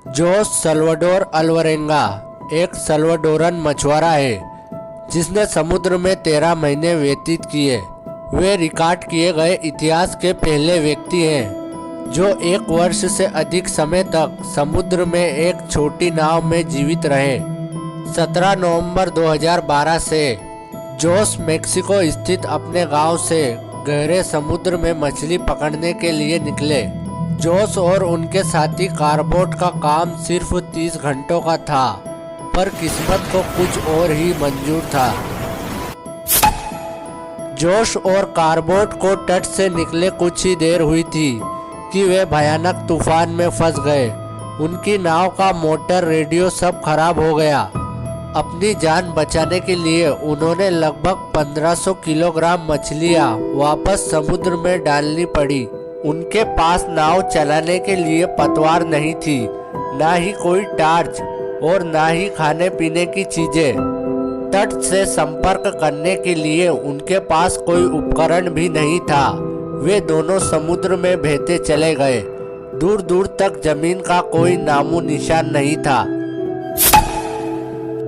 जोस Salvador अल्वरेंगा एक सल्वाडोरन मछुआरा है जिसने समुद्र में 13 महीने व्यतीत किए। वे रिकॉर्ड किए गए इतिहास के पहले व्यक्ति हैं जो 1 वर्ष से अधिक समय तक समुद्र में एक छोटी नाव में जीवित रहे। 17 नवंबर 2012 से जोस मेक्सिको स्थित अपने गांव से गहरे समुद्र में मछली पकड़ने के लिए निकले। जोस और उनके साथी कारबोट का काम सिर्फ 30 घंटों का था, पर किस्मत को कुछ और ही मंजूर था। जोश और कारबोट को तट से निकले कुछ ही देर हुई थी कि वे भयानक तूफान में फंस गए। उनकी नाव का मोटर, रेडियो सब खराब हो गया। अपनी जान बचाने के लिए उन्होंने लगभग 1500 किलोग्राम मछलियां वापस समुद्र में डालनी पड़ी। उनके पास नाव चलाने के लिए पतवार नहीं थी, ना ही कोई टार्च और ना ही खाने पीने की चीजें। तट से संपर्क करने के लिए उनके पास कोई उपकरण भी नहीं था। वे दोनों समुद्र में बहते चले गए। दूर दूर तक जमीन का कोई नामो निशान नहीं था।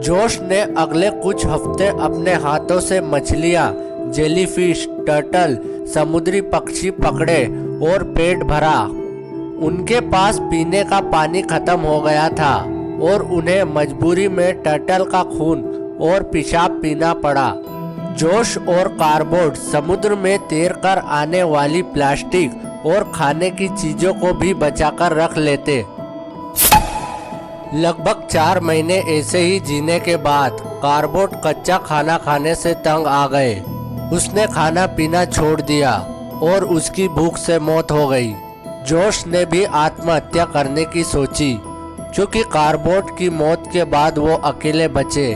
जोश ने अगले कुछ हफ्ते अपने हाथों से मछलियां, जेलीफिश, टर्टल, समुद्री पक्षी पकड़े और पेट भरा। उनके पास पीने का पानी खत्म हो गया था और उन्हें मजबूरी में टर्टल का खून और पेशाब पीना पड़ा। जोश और कारबोट समुद्र में तैरकर आने वाली प्लास्टिक और खाने की चीजों को भी बचाकर रख लेते। लगभग 4 महीने ऐसे ही जीने के बाद कारबोट कच्चा खाना खाने से तंग आ गए। उसने खाना पीना छोड़ दिया और उसकी भूख से मौत हो गई। जोश ने भी आत्महत्या करने की सोची, क्योंकि कारबोट की मौत के बाद वो अकेले बचे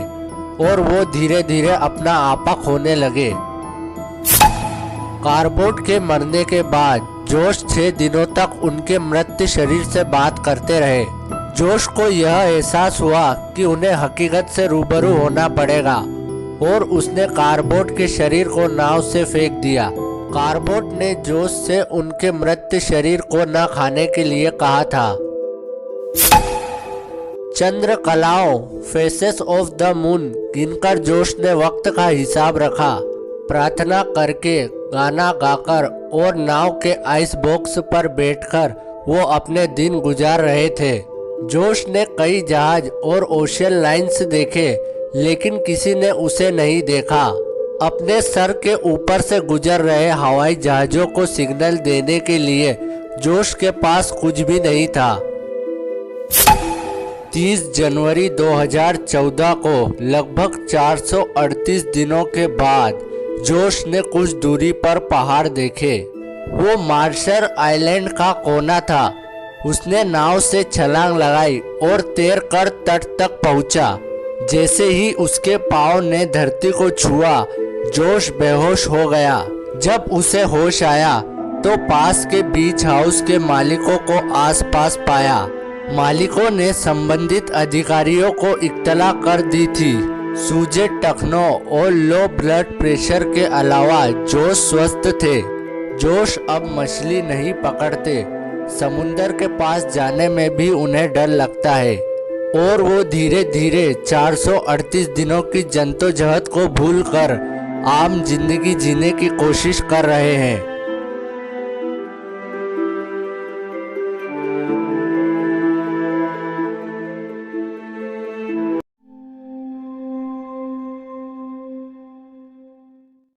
और वो धीरे धीरे अपना आपा खोने लगे। कारबोट के मरने के बाद जोश 6 दिनों तक उनके मृत शरीर से बात करते रहे। जोश को यह एहसास हुआ कि उन्हें हकीकत से रूबरू होना पड़ेगा और उसने कारबोट के शरीर को नाव से फेंक दिया। कारबोट ने जोश से उनके मृत शरीर को न खाने के लिए कहा था। चंद्रकलाओं, फेसेस ऑफ द मून गिनकर जोश ने वक्त का हिसाब रखा। प्रार्थना करके, गाना गाकर और नाव के आइस बॉक्स पर बैठकर वो अपने दिन गुजार रहे थे। जोश ने कई जहाज और ओशियन लाइन्स देखे, लेकिन किसी ने उसे नहीं देखा। अपने सर के ऊपर से गुजर रहे हवाई जहाज़ों को सिग्नल देने के लिए जोश के पास कुछ भी नहीं था। 30 जनवरी 2014 को लगभग 438 दिनों के बाद जोश ने कुछ दूरी पर पहाड़ देखे। वो मार्शल आइलैंड का कोना था। उसने नाव से छलांग लगाई और तैरकर तट तक पहुंचा। जैसे ही उसके पाँव ने धरती को छुआ, जोश बेहोश हो गया। जब उसे होश आया तो पास के बीच हाउस के मालिकों को आसपास पाया। मालिकों ने संबंधित अधिकारियों को इत्तला कर दी थी। सूजे टखनों और लो ब्लड प्रेशर के अलावा जोश स्वस्थ थे। जोश अब मछली नहीं पकड़ते। समुंदर के पास जाने में भी उन्हें डर लगता है और वो धीरे धीरे 438 दिनों की जद्दोजहद को भूलकर आम जिंदगी जीने की कोशिश कर रहे हैं।